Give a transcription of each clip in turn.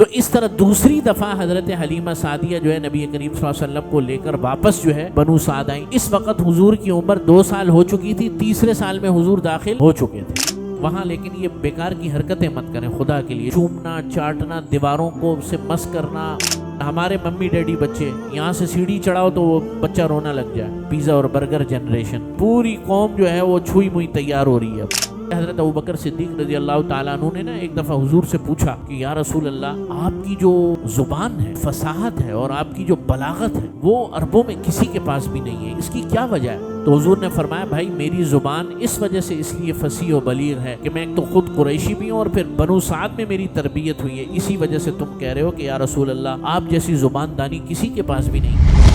تو اس طرح دوسری دفعہ حضرت حلیمہ سعدیہ جو ہے نبی کریم صلی اللہ علیہ وسلم کو لے کر واپس جو ہے بنو سعد آئیں. اس وقت حضور کی عمر 2 سال ہو چکی تھی، تیسرے سال میں حضور داخل ہو چکے تھے وہاں. لیکن یہ بیکار کی حرکتیں مت کریں خدا کے لیے، چومنا، چاٹنا، دیواروں کو سے مس کرنا. ہمارے ممی ڈیڈی بچے یہاں سے سیڑھی چڑھاؤ تو وہ بچہ رونا لگ جائے. پیزا اور برگر جنریشن، پوری قوم جو ہے وہ چھوئی موئی تیار ہو رہی ہے. حضرت ابوبکر صدیق رضی اللہ تعالیٰ عنہ نے ایک دفعہ حضور سے پوچھا کہ یا رسول اللہ، آپ کی جو زبان ہے، فصاحت ہے اور آپ کی جو بلاغت ہے وہ عربوں میں کسی کے پاس بھی نہیں ہے، اس کی کیا وجہ ہے؟ تو حضور نے فرمایا بھائی میری زبان اس وجہ سے اس لیے فصیح و بلیغ ہے کہ میں ایک تو خود قریشی بھی ہوں اور پھر بنو سعد میں میری تربیت ہوئی ہے، اسی وجہ سے تم کہہ رہے ہو کہ یا رسول اللہ آپ جیسی زبان دانی کسی کے پاس بھی نہیں.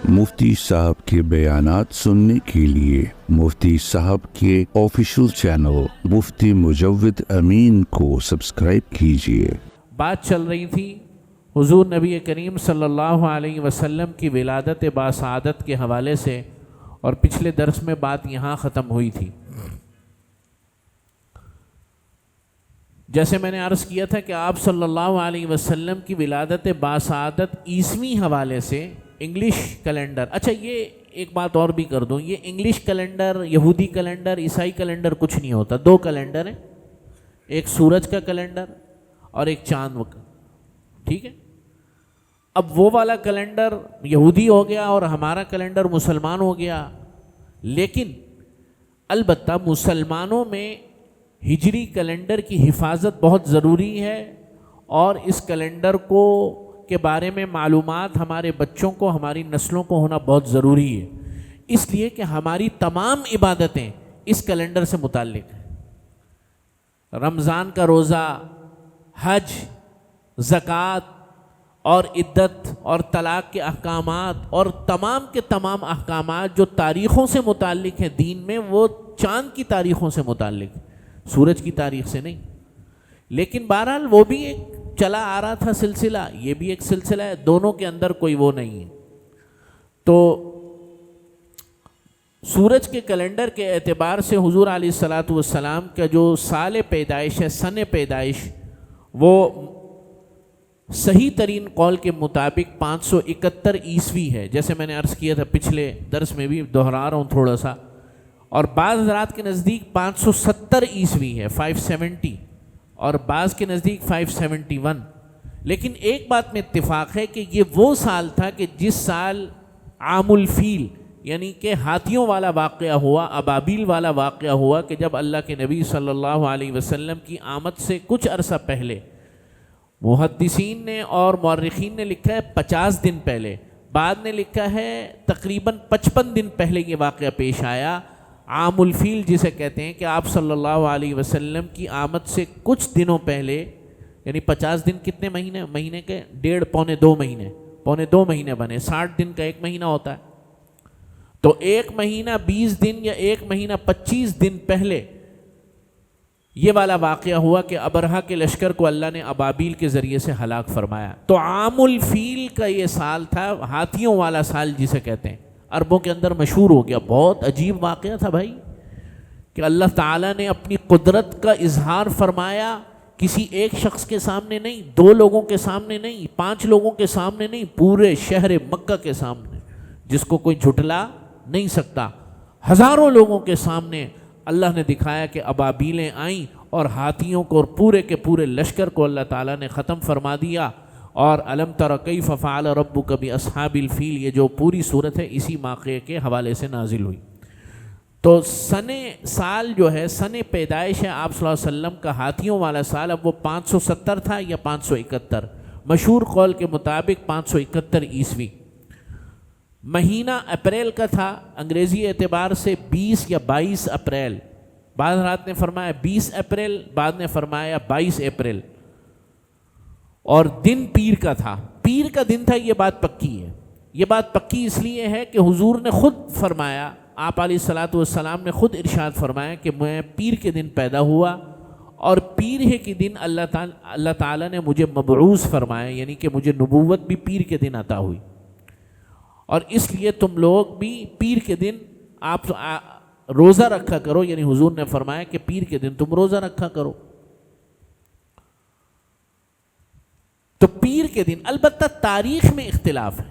مفتی صاحب کے بیانات سننے کے لیے مفتی صاحب کے آفیشیل چینل مفتی مجود امین کو سبسکرائب کیجیے. بات چل رہی تھی حضور نبی کریم صلی اللہ علیہ وسلم کی ولادت باسعادت کے حوالے سے، اور پچھلے درس میں بات یہاں ختم ہوئی تھی. جیسے میں نے عرض کیا تھا کہ آپ صلی اللہ علیہ وسلم کی ولادت باسعادت عیسوی حوالے سے انگلش کیلنڈر، اچھا یہ ایک بات اور بھی کر دوں، یہ انگلش کیلنڈر، یہودی کیلنڈر، عیسائی کیلنڈر کچھ نہیں ہوتا. 2 کیلنڈر ہیں، ایک سورج کا کیلنڈر اور ایک چاند کا. ٹھیک ہے، اب وہ والا کیلنڈر یہودی ہو گیا اور ہمارا کیلنڈر مسلمان ہو گیا. لیکن البتہ مسلمانوں میں ہجری کیلنڈر کی حفاظت بہت ضروری ہے، اور اس کیلنڈر کو کے بارے میں معلومات ہمارے بچوں کو، ہماری نسلوں کو ہونا بہت ضروری ہے، اس لیے کہ ہماری تمام عبادتیں اس کیلنڈر سے متعلق ہیں. رمضان کا روزہ، حج، زکوٰۃ اور عدت اور طلاق کے احکامات اور تمام کے تمام احکامات جو تاریخوں سے متعلق ہیں دین میں، وہ چاند کی تاریخوں سے متعلق ہیں، سورج کی تاریخ سے نہیں. لیکن بہرحال وہ بھی ایک چلا آ رہا تھا سلسلہ، یہ بھی ایک سلسلہ ہے، دونوں کے اندر کوئی وہ نہیں ہے. تو سورج کے کیلنڈر کے اعتبار سے حضور علیہ الصلاۃ والسلام کا جو سال پیدائش ہے، سن پیدائش، وہ صحیح ترین قول کے مطابق 571 عیسوی ہے، جیسے میں نے عرض کیا تھا پچھلے درس میں بھی دہرا رہا ہوں تھوڑا سا. اور بعض حضرات کے نزدیک 570 عیسوی ہے، 570، اور بعض کے نزدیک 571. لیکن ایک بات میں اتفاق ہے کہ یہ وہ سال تھا کہ جس سال عام الفیل یعنی کہ ہاتھیوں والا واقعہ ہوا، ابابیل والا واقعہ ہوا، کہ جب اللہ کے نبی صلی اللہ علیہ وسلم کی آمد سے کچھ عرصہ پہلے، محدثین نے اور مورخین نے لکھا ہے 50 دن پہلے، بعد نے لکھا ہے تقریباً 55 دن پہلے یہ واقعہ پیش آیا. عام الفیل جسے کہتے ہیں کہ آپ صلی اللہ علیہ وسلم کی آمد سے کچھ دنوں پہلے، یعنی 50 دن کتنے مہینے کے؟ 1.5 پونے 2 مہینے بنے، 60 دن کا 1 مہینہ ہوتا ہے. تو 1 مہینہ 20 دن یا 1 مہینہ 25 دن پہلے یہ والا واقعہ ہوا کہ ابرہہ کے لشکر کو اللہ نے ابابیل کے ذریعے سے ہلاک فرمایا. تو عام الفیل کا یہ سال تھا، ہاتھیوں والا سال جسے کہتے ہیں، عربوں کے اندر مشہور ہو گیا. بہت عجیب واقعہ تھا بھائی کہ اللہ تعالیٰ نے اپنی قدرت کا اظہار فرمایا کسی ایک شخص کے سامنے نہیں، 2 لوگوں کے سامنے نہیں، 5 لوگوں کے سامنے نہیں، پورے شہر مکہ کے سامنے، جس کو کوئی جھٹلا نہیں سکتا. ہزاروں لوگوں کے سامنے اللہ نے دکھایا کہ ابابیلیں آئیں اور ہاتھیوں کو اور پورے کے پورے لشکر کو اللہ تعالیٰ نے ختم فرما دیا. اور الم تر کیف فعل ربک باصحاب الفیل، یہ جو پوری صورت ہے اسی واقعے کے حوالے سے نازل ہوئی. تو سال جو ہے، سن پیدائش ہے آپ صلی اللہ علیہ وسلم کا ہاتھیوں والا سال، اب وہ 570 تھا یا 571، مشہور قول کے مطابق 571 عیسوی. مہینہ اپریل کا تھا، انگریزی اعتبار سے 20 یا 22 اپریل. بعض حضرات نے فرمایا 20 اپریل، بعد نے فرمایا 22 اپریل. اور دن پیر کا تھا، پیر کا دن تھا، یہ بات پکی ہے. یہ بات پکی اس لیے ہے کہ حضور نے خود فرمایا، آپ علیہ الصلاۃ والسلام نے خود ارشاد فرمایا کہ میں پیر کے دن پیدا ہوا، اور پیر کے دن اللہ تعالیٰ نے مجھے مبعوث فرمایا، یعنی کہ مجھے نبوت بھی پیر کے دن عطا ہوئی. اور اس لیے تم لوگ بھی پیر کے دن آپ روزہ رکھا کرو، یعنی حضور نے فرمایا کہ پیر کے دن تم روزہ رکھا کرو. تو پیر کے دن، البتہ تاریخ میں اختلاف ہے،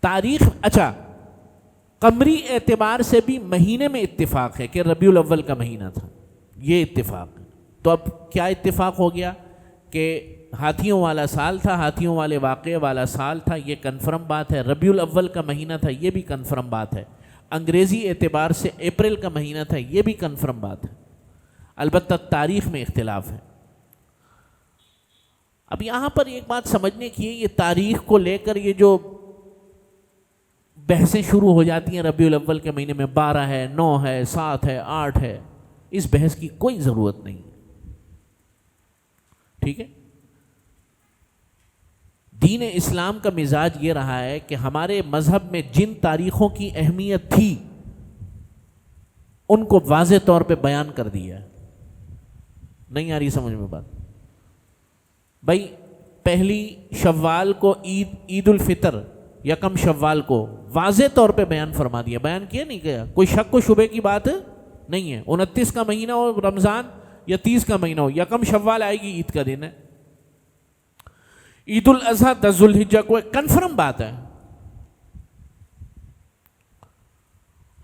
تاریخ اچھا قمری اعتبار سے بھی مہینے میں اتفاق ہے کہ ربیع الاول کا مہینہ تھا، یہ اتفاق ہے۔ تو اب کیا اتفاق ہو گیا کہ ہاتھیوں والا سال تھا، ہاتھیوں والے واقعے والا سال تھا، یہ کنفرم بات ہے۔ ربیع الاول کا مہینہ تھا، یہ بھی کنفرم بات ہے۔ انگریزی اعتبار سے اپریل کا مہینہ تھا، یہ بھی کنفرم بات ہے، البتہ تاریخ میں اختلاف ہے۔ اب یہاں پر ایک بات سمجھنے کی ہے، یہ تاریخ کو لے کر یہ جو بحثیں شروع ہو جاتی ہیں، ربیع الاول کے مہینے میں 12 ہے، 9 ہے، 7 ہے، 8 ہے، اس بحث کی کوئی ضرورت نہیں، ٹھیک ہے۔ دین اسلام کا مزاج یہ رہا ہے کہ ہمارے مذہب میں جن تاریخوں کی اہمیت تھی ان کو واضح طور پہ بیان کر دیا ہے۔ نہیں آ رہی سمجھ میں بات؟ بھائی پہلی شوال کو عید الفطر، یکم شوال کو واضح طور پہ بیان فرما دیا، بیان کیا نہیں کیا، کوئی شک و شبے کی بات نہیں ہے۔ 29 کا مہینہ ہو رمضان یا 30 کا مہینہ ہو، یکم شوال آئے گی، عید کا دن ہے۔ عید الاضحیٰ 10 ذوالحجہ کو، ایک کنفرم بات ہے۔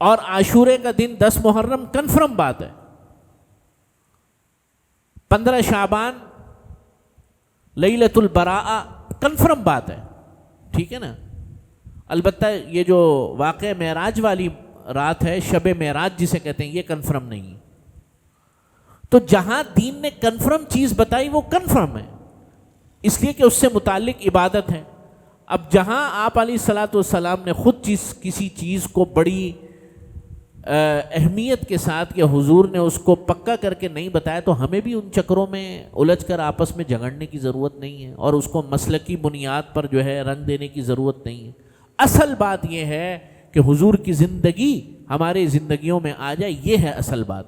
اور عاشورے کا دن 10 محرم، کنفرم بات ہے۔ 15 شعبان لیلۃ البراء، کنفرم بات ہے، ٹھیک ہے نا۔ البتہ یہ جو واقع معراج والی رات ہے، شب معراج جسے کہتے ہیں، یہ کنفرم نہیں ہے۔ تو جہاں دین نے کنفرم چیز بتائی وہ کنفرم ہے، اس لیے کہ اس سے متعلق عبادت ہے۔ اب جہاں آپ علیہ الصلاۃ والسلام نے خود کسی چیز کو بڑی اہمیت کے ساتھ کہ حضور نے اس کو پکا کر کے نہیں بتایا، تو ہمیں بھی ان چکروں میں الجھ کر آپس میں جھگڑنے کی ضرورت نہیں ہے، اور اس کو مسلکی بنیاد پر جو ہے رنگ دینے کی ضرورت نہیں ہے۔ اصل بات یہ ہے کہ حضور کی زندگی ہمارے زندگیوں میں آ جائے، یہ ہے اصل بات۔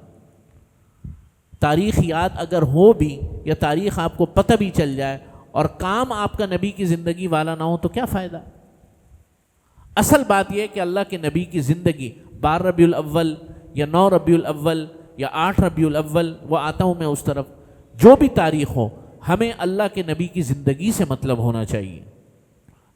تاریخ یاد اگر ہو بھی، یا تاریخ آپ کو پتہ بھی چل جائے اور کام آپ کا نبی کی زندگی والا نہ ہو، تو کیا فائدہ؟ اصل بات یہ ہے کہ اللہ کے نبی کی زندگی 12 ربیع الاول یا 9 ربیع الاول یا 8 ربیع الاول، وہ آتا ہوں میں اس طرف، جو بھی تاریخ ہو، ہمیں اللہ کے نبی کی زندگی سے مطلب ہونا چاہیے۔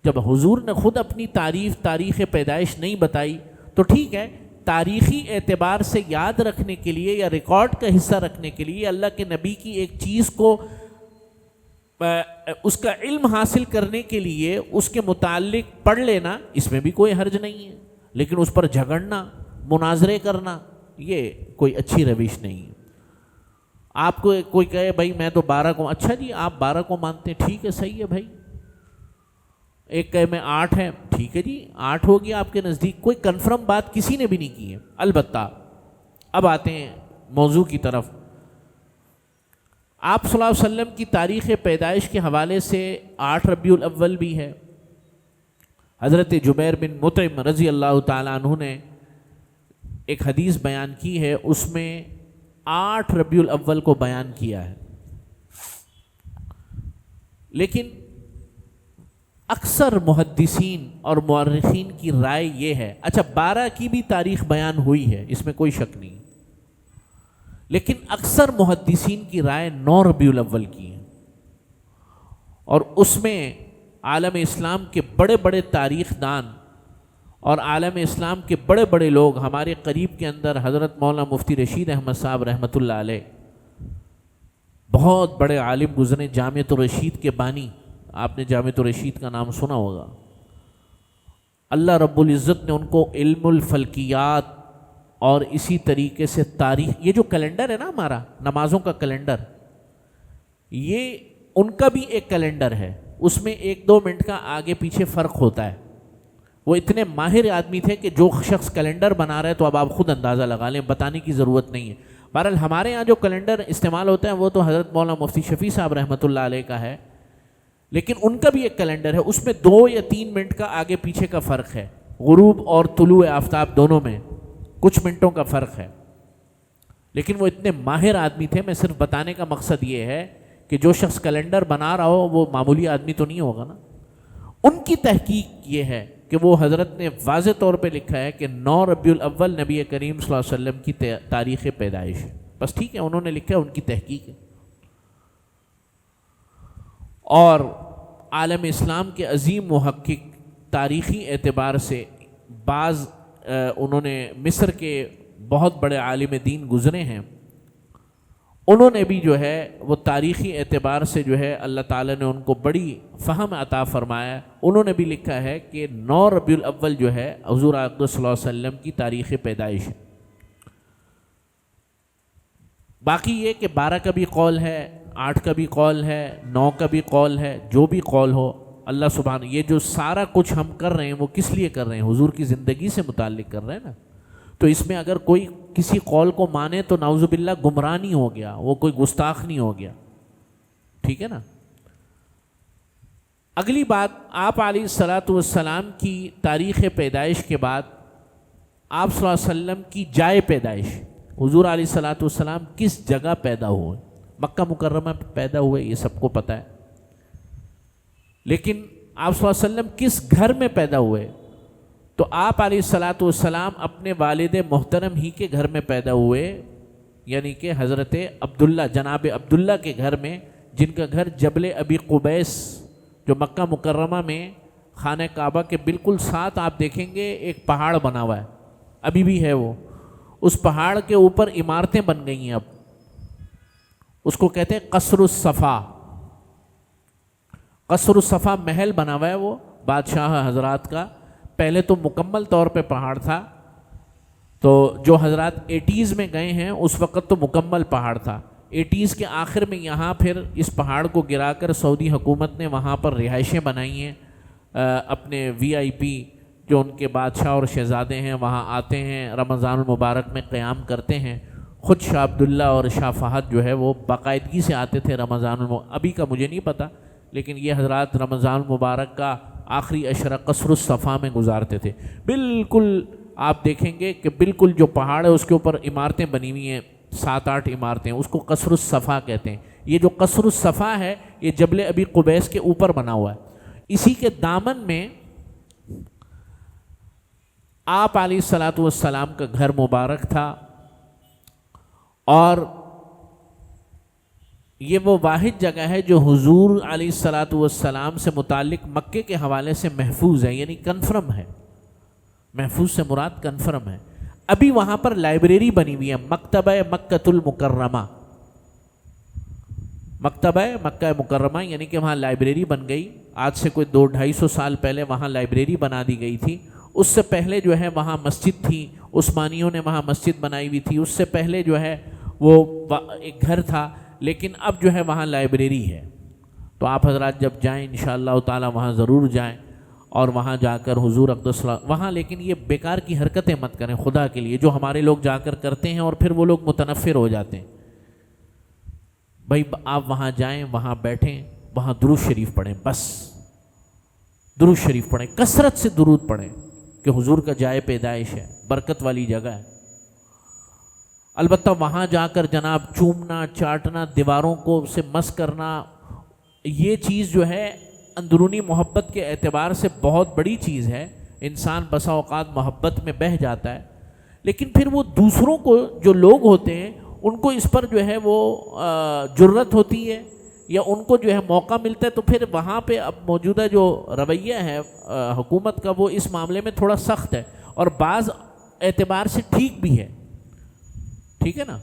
جب حضور نے خود اپنی تاریخ پیدائش نہیں بتائی تو ٹھیک ہے، تاریخی اعتبار سے یاد رکھنے کے لیے یا ریکارڈ کا حصہ رکھنے کے لیے اللہ کے نبی کی ایک چیز کو اس کا علم حاصل کرنے کے لیے اس کے متعلق پڑھ لینا، اس میں بھی کوئی حرج نہیں ہے، لیکن اس پر جھگڑنا، مناظرے کرنا، یہ کوئی اچھی روش نہیں ہے۔ آپ کو کوئی کہے بھائی میں تو 12 کو، اچھا جی آپ 12 کو مانتے ہیں، ٹھیک ہے صحیح ہے بھائی۔ ایک کہے میں 8 ہے، ٹھیک ہے جی 8 ہو گیا آپ کے نزدیک، کوئی کنفرم بات کسی نے بھی نہیں کی ہے۔ البتہ اب آتے ہیں موضوع کی طرف۔ آپ صلی اللہ علیہ وسلم کی تاریخ پیدائش کے حوالے سے 8 ربیع الاول بھی ہے۔ حضرت جبیر بن مطعم رضی اللہ تعالیٰ عنہ نے ایک حدیث بیان کی ہے، اس میں 8 ربیع الاول کو بیان کیا ہے، لیکن اکثر محدثین اور مورخین کی رائے یہ ہے، اچھا 12 کی بھی تاریخ بیان ہوئی ہے، اس میں کوئی شک نہیں، لیکن اکثر محدثین کی رائے 9 ربیع الاول کی ہے، اور اس میں عالم اسلام کے بڑے بڑے تاریخ دان اور عالم اسلام کے بڑے بڑے لوگ، ہمارے قریب کے اندر حضرت مولانا مفتی رشید احمد صاحب رحمۃ اللہ علیہ، بہت بڑے عالم گزرے، جامعۃ الرشید کے بانی، آپ نے جامعۃ الرشید کا نام سنا ہوگا۔ اللہ رب العزت نے ان کو علم الفلکیات اور اسی طریقے سے تاریخ، یہ جو کیلنڈر ہے نا ہمارا نمازوں کا کیلنڈر، یہ ان کا بھی ایک کیلنڈر ہے، اس میں 1-2 منٹ کا آگے پیچھے فرق ہوتا ہے۔ وہ اتنے ماہر آدمی تھے کہ جو شخص کیلنڈر بنا رہے تو اب آپ خود اندازہ لگا لیں، بتانے کی ضرورت نہیں ہے۔ بہرحال ہمارے یہاں جو کیلنڈر استعمال ہوتا ہے وہ تو حضرت مولانا مفتی شفیع صاحب رحمۃ اللہ علیہ کا ہے، لیکن ان کا بھی ایک کیلنڈر ہے، اس میں 2 یا 3 منٹ کا آگے پیچھے کا فرق ہے، غروب اور طلوع آفتاب دونوں میں کچھ منٹوں کا فرق ہے، لیکن وہ اتنے ماہر آدمی تھے۔ میں صرف بتانے کا مقصد یہ ہے کہ جو شخص کیلنڈر بنا رہا ہو وہ معمولی آدمی تو نہیں ہوگا نا۔ ان کی تحقیق یہ ہے کہ وہ حضرت نے واضح طور پہ لکھا ہے کہ 9 ربیع الاول نبی کریم صلی اللہ علیہ وسلم کی تاریخ پیدائش ہے، بس ٹھیک ہے، انہوں نے لکھا ہے، ان کی تحقیق ہے۔ اور عالم اسلام کے عظیم محقق تاریخی اعتبار سے بعض انہوں نے مصر کے بہت بڑے عالم دین گزرے ہیں، انہوں نے بھی جو ہے وہ تاریخی اعتبار سے جو ہے اللہ تعالیٰ نے ان کو بڑی فہم عطا فرمایا. انہوں نے بھی لکھا ہے کہ 9 ربیع الاول جو ہے حضور اقدس صلی اللہ علیہ وسلم کی تاریخ پیدائش ہے. باقی یہ کہ 12 کا بھی قول ہے، 8 کا بھی قول ہے، 9 کا بھی قول ہے، جو بھی قول ہو اللہ سبحانہ، یہ جو سارا کچھ ہم کر رہے ہیں وہ کس لیے کر رہے ہیں؟ حضور کی زندگی سے متعلق کر رہے ہیں نا. تو اس میں اگر کوئی کسی قول کو مانے تو نعوذ باللہ گمراہ نہیں ہو گیا، وہ کوئی گستاخ نہیں ہو گیا. ٹھیک ہے نا. اگلی بات، آپ علیہ الصلاۃ والسلام کی تاریخ پیدائش کے بعد آپ صلی اللہ علیہ وسلم کی جائے پیدائش، حضور علیہ الصلاۃ والسلام کس جگہ پیدا ہوئے؟ مکہ مکرمہ میں پیدا ہوئے، یہ سب کو پتہ ہے. لیکن آپ صلی اللہ علیہ وسلم کس گھر میں پیدا ہوئے؟ تو آپ علیہ الصلاۃ والسلام اپنے والد محترم ہی کے گھر میں پیدا ہوئے، یعنی کہ حضرت عبداللہ، جناب عبداللہ کے گھر میں، جن کا گھر جبل ابی قبیس جو مکہ مکرمہ میں خانہ کعبہ کے بالکل ساتھ آپ دیکھیں گے ایک پہاڑ بنا ہوا ہے، ابھی بھی ہے وہ. اس پہاڑ کے اوپر عمارتیں بن گئی ہیں اب، اس کو کہتے ہیں قصر الصفا. قصر الصفا محل بنا ہوا ہے وہ بادشاہ حضرات کا. پہلے تو مکمل طور پہ پہاڑ تھا، تو جو حضرات 80s میں گئے ہیں اس وقت تو مکمل پہاڑ تھا. 80s کے آخر میں یہاں پھر اس پہاڑ کو گرا کر سعودی حکومت نے وہاں پر رہائشیں بنائی ہیں. اپنے VIP جو ان کے بادشاہ اور شہزادے ہیں وہاں آتے ہیں، رمضان المبارک میں قیام کرتے ہیں. خود شاہ عبداللہ اور شاہ فہد جو ہے وہ باقاعدگی سے آتے تھے رمضان ابھی کا مجھے نہیں پتہ، لیکن یہ حضرات رمضان المبارک کا آخری عشرہ قصر الصفا میں گزارتے تھے. بالکل آپ دیکھیں گے کہ بالکل جو پہاڑ ہے اس کے اوپر عمارتیں بنی ہوئی ہیں، 7-8 عمارتیں، اس کو قصر الصفا کہتے ہیں. یہ جو قصر الصفا ہے یہ جبل ابی قبیس کے اوپر بنا ہوا ہے. اسی کے دامن میں آپ علیہ الصلاۃ والسلام کا گھر مبارک تھا، اور یہ وہ واحد جگہ ہے جو حضور علیہ الصلاۃ والسلام سے متعلق مکے کے حوالے سے محفوظ ہے، یعنی کنفرم ہے. محفوظ سے مراد کنفرم ہے. ابھی وہاں پر لائبریری بنی ہوئی ہے، مکتبہ مکۃ المکرمہ. مکتبہ مکہ مکرمہ یعنی کہ وہاں لائبریری بن گئی. آج سے کوئی 200-250 سال پہلے وہاں لائبریری بنا دی گئی تھی. اس سے پہلے جو ہے وہاں مسجد تھی، عثمانیوں نے وہاں مسجد بنائی ہوئی تھی. اس سے پہلے جو ہے وہ ایک گھر تھا، لیکن اب جو ہے وہاں لائبریری ہے. تو آپ حضرات جب جائیں انشاءاللہ تعالی وہاں ضرور جائیں، اور وہاں جا کر حضور اقدس وہاں، لیکن یہ بیکار کی حرکتیں مت کریں خدا کے لیے، جو ہمارے لوگ جا کر کرتے ہیں اور پھر وہ لوگ متنفر ہو جاتے ہیں. بھائی آپ وہاں جائیں، وہاں بیٹھیں، وہاں درود شریف پڑھیں، بس درود شریف پڑھیں، کثرت سے درود پڑھیں کہ حضور کا جائے پیدائش ہے، برکت والی جگہ ہے. البتہ وہاں جا کر جناب چومنا، چاٹنا، دیواروں کو سے مس کرنا، یہ چیز جو ہے اندرونی محبت کے اعتبار سے بہت بڑی چیز ہے. انسان بسا اوقات محبت میں بہہ جاتا ہے، لیکن پھر وہ دوسروں کو جو لوگ ہوتے ہیں ان کو اس پر جو ہے وہ جرت ہوتی ہے، یا ان کو جو ہے موقع ملتا ہے، تو پھر وہاں پہ اب موجودہ جو رویہ ہے حکومت کا وہ اس معاملے میں تھوڑا سخت ہے، اور بعض اعتبار سے ٹھیک بھی ہے. ٹھیک ہے نا.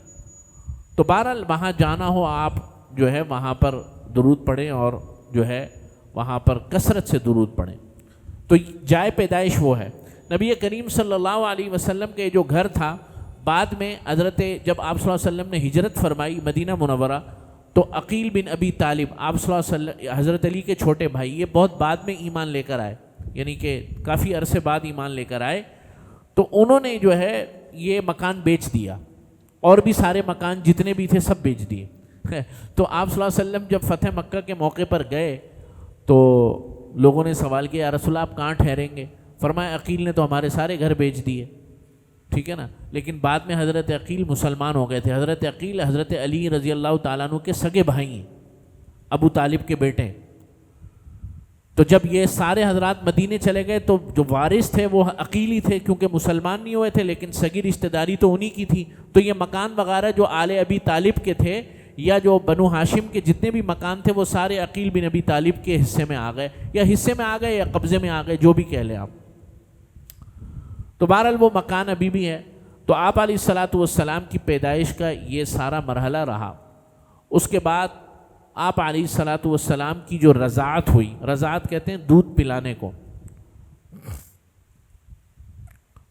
تو بہرحال وہاں جانا ہو آپ جو ہے وہاں پر درود پڑھیں، اور جو ہے وہاں پر کثرت سے درود پڑھیں. تو جائے پیدائش وہ ہے. نبی کریم صلی اللہ علیہ وسلم کے جو گھر تھا، بعد میں حضرت جب آپ صلی اللہ علیہ وسلم نے ہجرت فرمائی مدینہ منورہ، تو عقیل بن ابی طالب، آپ صلی اللہ علیہ وسلم حضرت علی کے چھوٹے بھائی، یہ بہت بعد میں ایمان لے کر آئے، یعنی کہ کافی عرصے بعد ایمان لے کر آئے. تو انہوں نے جو ہے یہ مکان بیچ دیا، اور بھی سارے مکان جتنے بھی تھے سب بیچ دیے. تو آپ صلی اللہ علیہ وسلم جب فتح مکہ کے موقع پر گئے تو لوگوں نے سوال کیا، یا رسول اللہ آپ کہاں ٹھہریں گے؟ فرمایا عقیل نے تو ہمارے سارے گھر بیچ دیے. ٹھیک ہے نا. لیکن بعد میں حضرت عقیل مسلمان ہو گئے تھے. حضرت عقیل حضرت علی رضی اللہ تعالیٰ عنہ کے سگے بھائی ہیں، ابو طالب کے بیٹے. تو جب یہ سارے حضرات مدینے چلے گئے تو جو وارث تھے وہ عقیل ہی تھے، کیونکہ مسلمان نہیں ہوئے تھے، لیکن سگی رشتہ داری تو انہی کی تھی. تو یہ مکان وغیرہ جو آل ابی طالب کے تھے یا جو بنو ہاشم کے جتنے بھی مکان تھے وہ سارے عقیل بن ابی طالب کے حصے میں آ گئے، یا حصے میں آ گئے یا قبضے میں آ گئے، جو بھی کہہ لیں آپ۔ تو بہرحال وہ مکان ابھی بھی ہے۔ تو آپ علیہ الصلاۃ والسلام کی پیدائش کا یہ سارا مرحلہ رہا۔ اس کے بعد آپ علیہ الصلاۃ والسلام کی جو رضاعت ہوئی، رضاعت کہتے ہیں دودھ پلانے کو،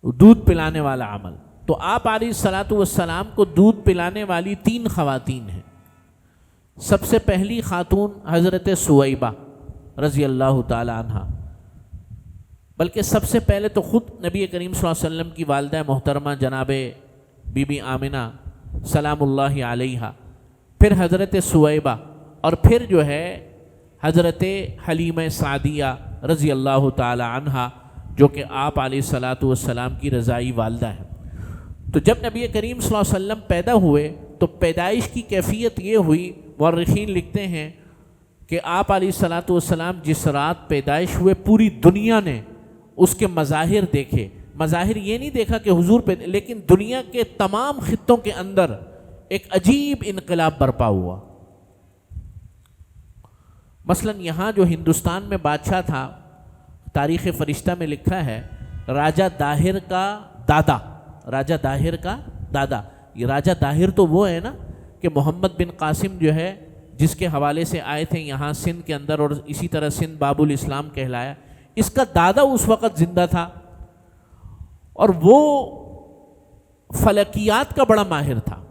دودھ پلانے والا عمل۔ تو آپ علیہ الصلاۃ والسلام کو دودھ پلانے والی 3 خواتین ہیں۔ سب سے پہلی خاتون حضرت سویبہ رضی اللہ تعالی عنہ، بلکہ سب سے پہلے تو خود نبی کریم صلی اللہ علیہ وسلم کی والدہ محترمہ جناب بی بی آمنہ سلام اللہ علیہا، پھر حضرت سویبہ، اور پھر جو ہے حضرت حلیمہ سعدیہ رضی اللہ تعالی عنہ، جو کہ آپ علیہ الصلاۃ والسلام کی رضائی والدہ ہیں۔ تو جب نبی کریم صلی اللہ علیہ وسلم پیدا ہوئے تو پیدائش کی کیفیت یہ ہوئی، مورخین لکھتے ہیں کہ آپ علیہ الصلاۃ والسلام جس رات پیدائش ہوئے پوری دنیا نے اس کے مظاہر دیکھے۔ مظاہر یہ نہیں دیکھا کہ حضور لیکن دنیا کے تمام خطوں کے اندر ایک عجیب انقلاب برپا ہوا۔ مثلا یہاں جو ہندوستان میں بادشاہ تھا، تاریخ فرشتہ میں لکھا ہے راجہ داہر کا دادا، راجہ داہر کا دادا۔ یہ راجہ داہر تو وہ ہے نا کہ محمد بن قاسم جو ہے جس کے حوالے سے آئے تھے یہاں سندھ کے اندر، اور اسی طرح سندھ باب الاسلام کہلایا، اس کا دادا اس وقت زندہ تھا، اور وہ فلکیات کا بڑا ماہر تھا،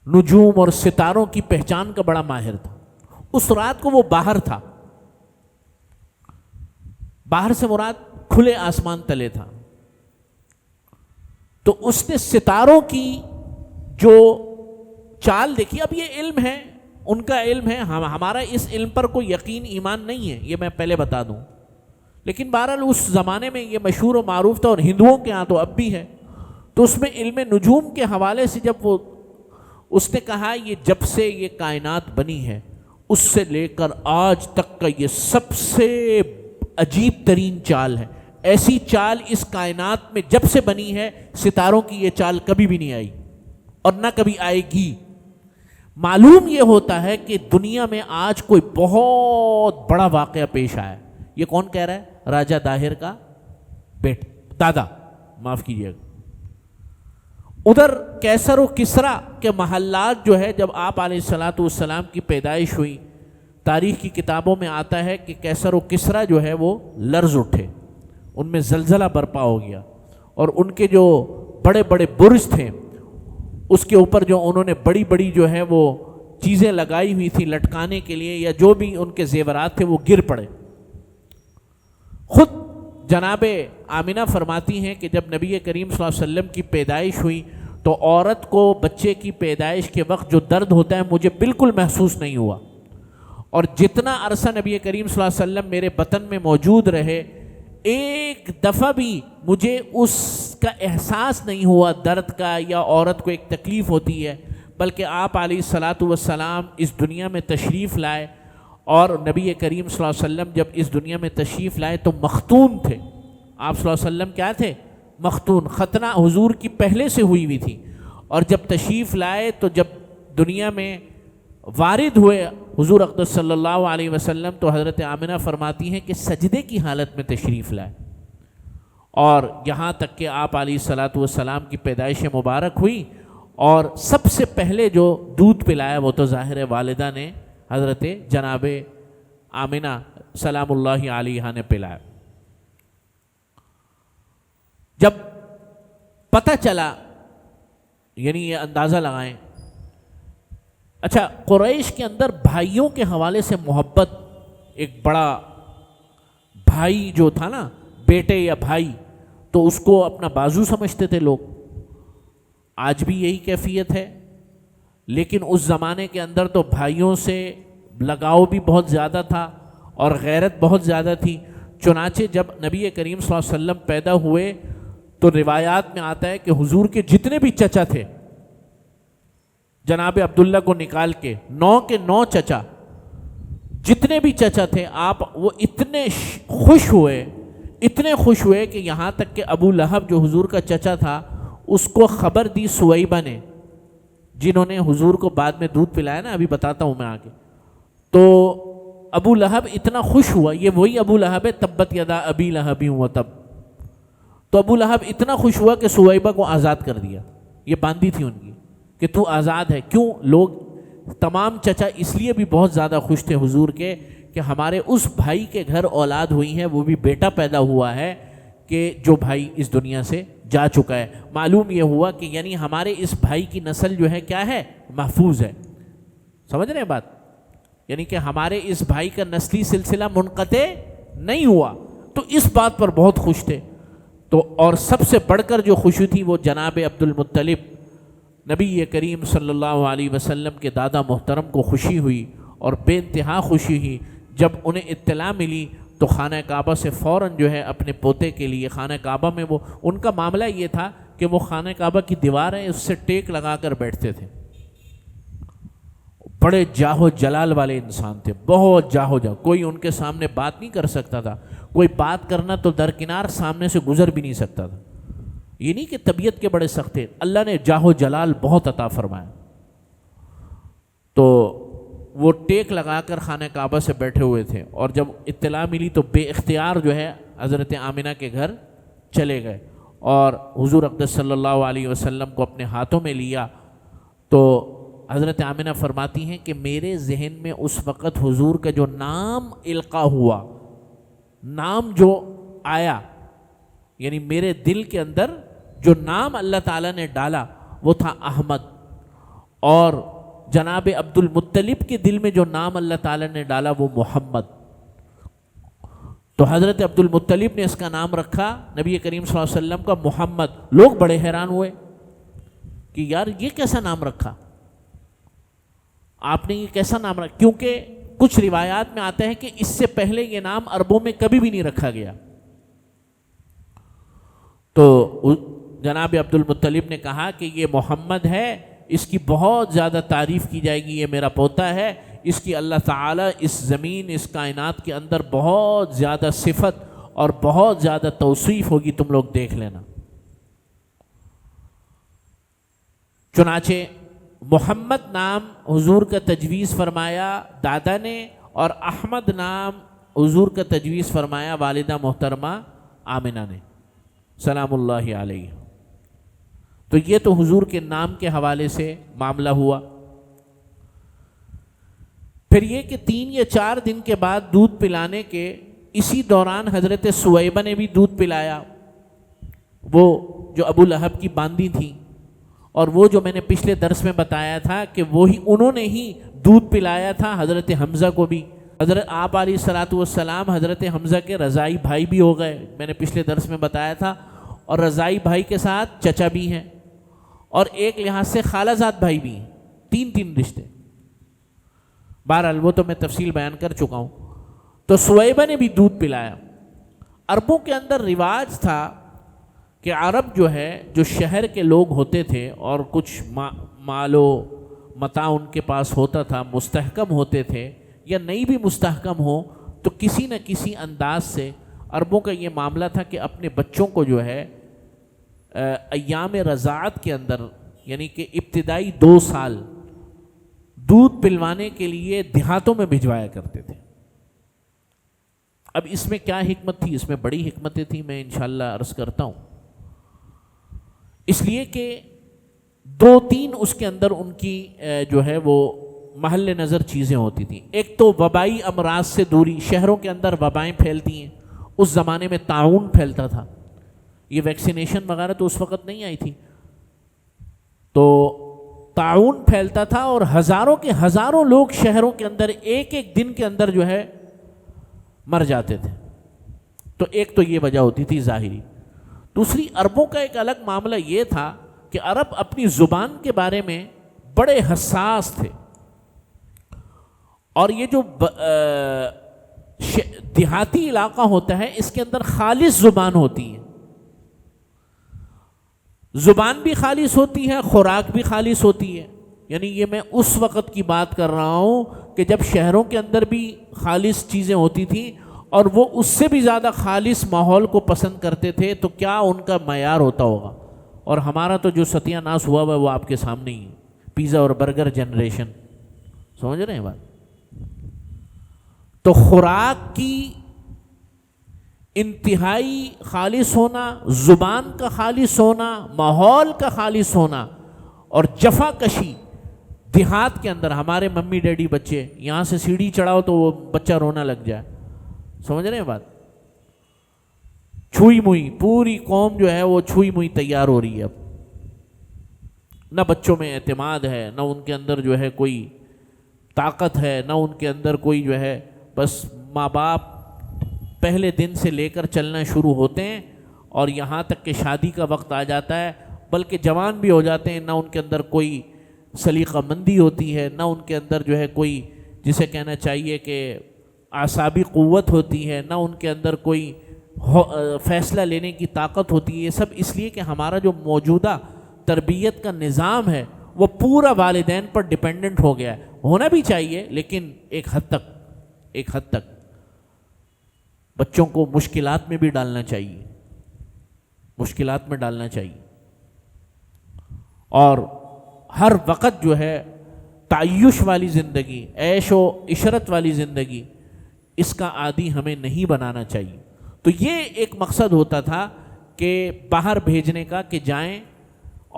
نجوم اور ستاروں کی پہچان کا بڑا ماہر تھا۔ اس رات کو وہ باہر تھا، باہر سے مراد کھلے آسمان تلے تھا۔ تو اس نے ستاروں کی جو چال دیکھی، اب یہ علم ہے، ان کا علم ہے، ہمارا اس علم پر کوئی یقین ایمان نہیں ہے، یہ میں پہلے بتا دوں، لیکن بہرحال اس زمانے میں یہ مشہور و معروف تھا، اور ہندوؤں کے ہاں تو اب بھی ہے۔ تو اس میں علم نجوم کے حوالے سے جب وہ اس نے کہا یہ جب سے یہ کائنات بنی ہے اس سے لے کر آج تک کا یہ سب سے عجیب ترین چال ہے، ایسی چال اس کائنات میں جب سے بنی ہے ستاروں کی یہ چال کبھی بھی نہیں آئی اور نہ کبھی آئے گی۔ معلوم یہ ہوتا ہے کہ دنیا میں آج کوئی بہت بڑا واقعہ پیش آیا۔ یہ کون کہہ رہا ہے؟ راجہ داہر کا دادا، معاف کیجیے گا۔ ادھر کیسر و کسرا کے محلات جو ہے، جب آپ علیہ الصلاۃ والسلام کی پیدائش ہوئی، تاریخ کی کتابوں میں آتا ہے کہ کیسر و کسرا جو ہے وہ لرز اٹھے، ان میں زلزلہ برپا ہو گیا، اور ان کے جو بڑے بڑے برج تھے اس کے اوپر جو انہوں نے بڑی بڑی جو ہے وہ چیزیں لگائی ہوئی تھی لٹکانے کے لیے، یا جو بھی ان کے زیورات تھے وہ گر پڑے۔ خود جناب آمنہ فرماتی ہیں کہ جب نبی کریم صلی اللہ علیہ وسلم کی پیدائش ہوئی تو عورت کو بچے کی پیدائش کے وقت جو درد ہوتا ہے مجھے بالکل محسوس نہیں ہوا، اور جتنا عرصہ نبی کریم صلی اللہ علیہ وسلم میرے بطن میں موجود رہے ایک دفعہ بھی مجھے اس کا احساس نہیں ہوا درد کا، یا عورت کو ایک تکلیف ہوتی ہے، بلکہ آپ علیہ الصلاۃ والسلام اس دنیا میں تشریف لائے، اور نبی کریم صلی اللہ علیہ وسلم جب اس دنیا میں تشریف لائے تو مختون تھے۔ آپ صلی اللہ علیہ وسلم کیا تھے؟ مختون۔ ختنہ حضور کی پہلے سے ہوئی ہوئی تھی، اور جب تشریف لائے تو جب دنیا میں وارد ہوئے حضور اقدس صلی اللہ علیہ وسلم تو حضرت آمنہ فرماتی ہیں کہ سجدے کی حالت میں تشریف لائے، اور یہاں تک کہ آپ علیہ الصلاۃ والسلام کی پیدائش مبارک ہوئی، اور سب سے پہلے جو دودھ پلایا وہ تو ظاہر والدہ نے حضرت جناب آمنہ سلام اللہ علیہا نے پلایا۔ جب پتہ چلا، یعنی یہ اندازہ لگائیں، اچھا قریش کے اندر بھائیوں کے حوالے سے محبت، ایک بڑا بھائی جو تھا نا، بیٹے یا بھائی، تو اس کو اپنا بازو سمجھتے تھے لوگ۔ آج بھی یہی کیفیت ہے، لیکن اس زمانے کے اندر تو بھائیوں سے لگاؤ بھی بہت زیادہ تھا اور غیرت بہت زیادہ تھی۔ چنانچہ جب نبی کریم صلی اللہ علیہ وسلم پیدا ہوئے تو روایات میں آتا ہے کہ حضور کے جتنے بھی چچا تھے، جناب عبداللہ کو نکال کے 9 کے 9 چچا، جتنے بھی چچا تھے، آپ وہ اتنے خوش ہوئے کہ یہاں تک کہ ابو لہب جو حضور کا چچا تھا اس کو خبر دی سویبہ نے، جنہوں نے حضور کو بعد میں دودھ پلایا نا، ابھی بتاتا ہوں میں آگے. تو ابو لہب اتنا خوش ہوا، یہ وہی ابو لہب ہے تبت یدا ابی لہب وتب. تو ابو لہب اتنا خوش ہوا کہ سویبہ کو آزاد کر دیا. یہ باندھی تھی ان کی کہ تو آزاد ہے. کیوں؟ لوگ تمام چچا اس لیے بھی بہت زیادہ خوش تھے حضور کے کہ ہمارے اس بھائی کے گھر اولاد ہوئی ہے، وہ بھی بیٹا پیدا ہوا ہے کہ جو بھائی اس دنیا سے جا چکا ہے. معلوم یہ ہوا کہ یعنی ہمارے اس بھائی کی نسل جو ہے کیا ہے؟ محفوظ ہے. سمجھ رہے ہیں بات؟ یعنی کہ ہمارے اس بھائی کا نسلی سلسلہ منقطع نہیں ہوا. تو اس بات پر بہت خوش تھے. تو اور سب سے بڑھ کر جو خوشی تھی وہ جناب عبد المطلب، نبی کریم صلی اللہ علیہ وسلم کے دادا محترم کو خوشی ہوئی اور بے انتہا خوشی ہوئی جب انہیں اطلاع ملی. تو خانہ کعبہ سے فوراً جو ہے اپنے پوتے کے لیے خانہ کعبہ میں، وہ ان کا معاملہ یہ تھا کہ وہ خانہ کعبہ کی دیوار ہے اس سے ٹیک لگا کر بیٹھتے تھے. بڑے جاہو جلال والے انسان تھے، بہت جاہو، کوئی ان کے سامنے بات نہیں کر سکتا تھا. کوئی بات کرنا تو درکنار سامنے سے گزر بھی نہیں سکتا تھا. یہ نہیں کہ طبیعت کے بڑے سخت تھے، اللہ نے جاہو جلال بہت عطا فرمایا. تو وہ ٹیک لگا کر خانہ کعبہ سے بیٹھے ہوئے تھے اور جب اطلاع ملی تو بے اختیار جو ہے حضرت آمنہ کے گھر چلے گئے اور حضور اقدس صلی اللہ علیہ وسلم کو اپنے ہاتھوں میں لیا. تو حضرت آمنہ فرماتی ہیں کہ میرے ذہن میں اس وقت حضور کا جو نام القاء ہوا، نام جو آیا، یعنی میرے دل کے اندر جو نام اللہ تعالیٰ نے ڈالا وہ تھا احمد، اور جناب عبد المطلب کے دل میں جو نام اللہ تعالیٰ نے ڈالا وہ محمد. تو حضرت عبد المطلب نے اس کا نام رکھا نبی کریم صلی اللہ علیہ وسلم کا محمد. لوگ بڑے حیران ہوئے کہ یار یہ کیسا نام رکھا آپ نے، یہ کیسا نام رکھا؟ کیونکہ کچھ روایات میں آتا ہے کہ اس سے پہلے یہ نام عربوں میں کبھی بھی نہیں رکھا گیا. تو جناب عبد المطلب نے کہا کہ یہ محمد ہے، اس کی بہت زیادہ تعریف کی جائے گی، یہ میرا پوتا ہے، اس کی اللہ تعالیٰ اس زمین اس کائنات کے اندر بہت زیادہ صفت اور بہت زیادہ توصیف ہوگی، تم لوگ دیکھ لینا. چنانچہ محمد نام حضور کا تجویز فرمایا دادا نے، اور احمد نام حضور کا تجویز فرمایا والدہ محترمہ آمنہ نے سلام اللہ علیہ. تو یہ تو حضور کے نام کے حوالے سے معاملہ ہوا. پھر یہ کہ 3 یا 4 دن کے بعد دودھ پلانے کے اسی دوران حضرت سویبہ نے بھی دودھ پلایا، وہ جو ابو لہب کی باندھی تھی، اور وہ جو میں نے پچھلے درس میں بتایا تھا کہ وہی انہوں نے ہی دودھ پلایا تھا حضرت حمزہ کو بھی. حضرت آپ علیہ الصلوۃ والسلام حضرت حمزہ کے رضائی بھائی بھی ہو گئے، میں نے پچھلے درس میں بتایا تھا، اور رضائی بھائی کے ساتھ چچا بھی ہیں اور ایک لحاظ سے خالہ زاد بھائی بھی ہیں. 3 رشتے. بہرحال وہ تو میں تفصیل بیان کر چکا ہوں. تو سویبہ نے بھی دودھ پلایا. عربوں کے اندر رواج تھا کہ عرب جو ہے، جو شہر کے لوگ ہوتے تھے اور کچھ مال و متاع ان کے پاس ہوتا تھا، مستحکم ہوتے تھے یا نہیں بھی مستحکم ہو، تو کسی نہ کسی انداز سے عربوں کا یہ معاملہ تھا کہ اپنے بچوں کو جو ہے ایام رضاعت کے اندر، یعنی کہ ابتدائی 2 سال دودھ پلوانے کے لیے دیہاتوں میں بھجوایا کرتے تھے. اب اس میں کیا حکمت تھی؟ اس میں بڑی حکمتیں تھیں، میں انشاءاللہ عرض کرتا ہوں. اس لیے کہ 2-3 اس کے اندر ان کی جو ہے وہ محل نظر چیزیں ہوتی تھیں. ایک تو وبائی امراض سے دوری، شہروں کے اندر وبائیں پھیلتی ہیں. اس زمانے میں طاعون پھیلتا تھا، یہ ویکسینیشن وغیرہ تو اس وقت نہیں آئی تھی، تو طاعون پھیلتا تھا اور ہزاروں کے ہزاروں لوگ شہروں کے اندر ایک دن کے اندر جو ہے مر جاتے تھے. تو ایک تو یہ وجہ ہوتی تھی ظاہری. دوسری، عربوں کا ایک الگ معاملہ یہ تھا کہ عرب اپنی زبان کے بارے میں بڑے حساس تھے، اور یہ جو دیہاتی علاقہ ہوتا ہے اس کے اندر خالص زبان ہوتی ہے. زبان بھی خالص ہوتی ہے، خوراک بھی خالص ہوتی ہے. یعنی یہ میں اس وقت کی بات کر رہا ہوں کہ جب شہروں کے اندر بھی خالص چیزیں ہوتی تھیں اور وہ اس سے بھی زیادہ خالص ماحول کو پسند کرتے تھے، تو کیا ان کا معیار ہوتا ہوگا. اور ہمارا تو جو ستیہ ناس ہوا وہ آپ کے سامنے ہی ہے. پیزا اور برگر جنریشن، سمجھ رہے ہیں بات؟ تو خوراک کی انتہائی خالص ہونا، زبان کا خالص ہونا، ماحول کا خالص ہونا، اور جفا کشی دیہات کے اندر ہمارے ممی ڈیڈی بچے یہاں سے سیڑھی چڑھاؤ تو وہ بچہ رونا لگ جائے، سمجھ رہے ہیں بات؟ چھوئی موئی پوری قوم جو ہے وہ چھوئی موئی تیار ہو رہی ہے، اب نہ بچوں میں اعتماد ہے، نہ ان کے اندر جو ہے کوئی طاقت ہے، نہ ان کے اندر کوئی جو ہے، بس ماں باپ پہلے دن سے لے کر چلنا شروع ہوتے ہیں اور یہاں تک کہ شادی کا وقت آ جاتا ہے، بلکہ جوان بھی ہو جاتے ہیں، نہ ان کے اندر کوئی سلیقہ مندی ہوتی ہے، نہ ان کے اندر جو ہے کوئی جسے کہنا چاہیے کہ اعصابی قوت ہوتی ہے، نہ ان کے اندر کوئی فیصلہ لینے کی طاقت ہوتی ہے۔ یہ سب اس لیے کہ ہمارا جو موجودہ تربیت کا نظام ہے وہ پورا والدین پر ڈیپینڈنٹ ہو گیا ہے، ہونا بھی چاہیے لیکن ایک حد تک بچوں کو مشکلات میں بھی ڈالنا چاہیے، مشکلات میں ڈالنا چاہیے، اور ہر وقت جو ہے تعیش والی زندگی، عیش و عشرت والی زندگی، اس کا عادی ہمیں نہیں بنانا چاہیے۔ تو یہ ایک مقصد ہوتا تھا کہ باہر بھیجنے کا، کہ جائیں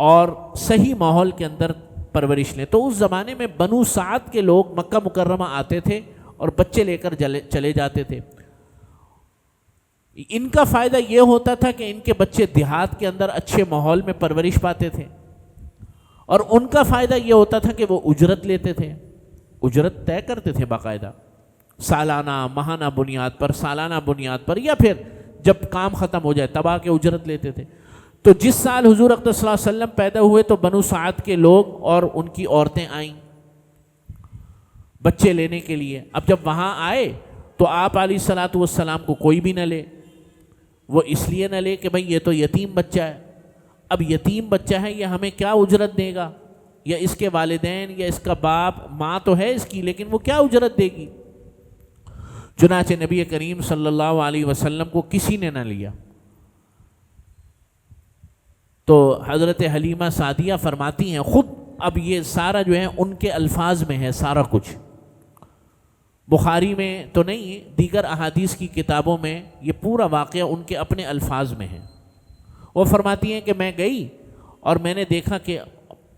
اور صحیح ماحول کے اندر پرورش لیں۔ تو اس زمانے میں بنو سعد کے لوگ مکہ مکرمہ آتے تھے اور بچے لے کر چلے جاتے تھے۔ ان کا فائدہ یہ ہوتا تھا کہ ان کے بچے دیہات کے اندر اچھے ماحول میں پرورش پاتے تھے، اور ان کا فائدہ یہ ہوتا تھا کہ وہ اجرت لیتے تھے، اجرت طے کرتے تھے باقاعدہ، سالانہ ماہانہ بنیاد پر، سالانہ بنیاد پر، یا پھر جب کام ختم ہو جائے تب آ کے اجرت لیتے تھے۔ تو جس سال حضور اقدس صلی اللہ علیہ وسلم پیدا ہوئے تو بنو سعد کے لوگ اور ان کی عورتیں آئیں بچے لینے کے لیے۔ اب جب وہاں آئے تو آپ علیہ الصلوۃ والسلام کو کوئی بھی نہ لے، وہ اس لیے نہ لے کہ بھئی یہ تو یتیم بچہ ہے، اب یتیم بچہ ہے یہ ہمیں کیا اجرت دے گا، یا اس کے والدین یا اس کا باپ، ماں تو ہے اس کی لیکن وہ کیا اجرت دے گی۔ چنانچہ نبی کریم صلی اللہ علیہ وسلم کو کسی نے نہ لیا۔ تو حضرت حلیمہ سعدیہ فرماتی ہیں خود، اب یہ سارا جو ہے ان کے الفاظ میں ہے سارا کچھ، بخاری میں تو نہیں، دیگر احادیث کی کتابوں میں یہ پورا واقعہ ان کے اپنے الفاظ میں ہے۔ وہ فرماتی ہیں کہ میں گئی اور میں نے دیکھا کہ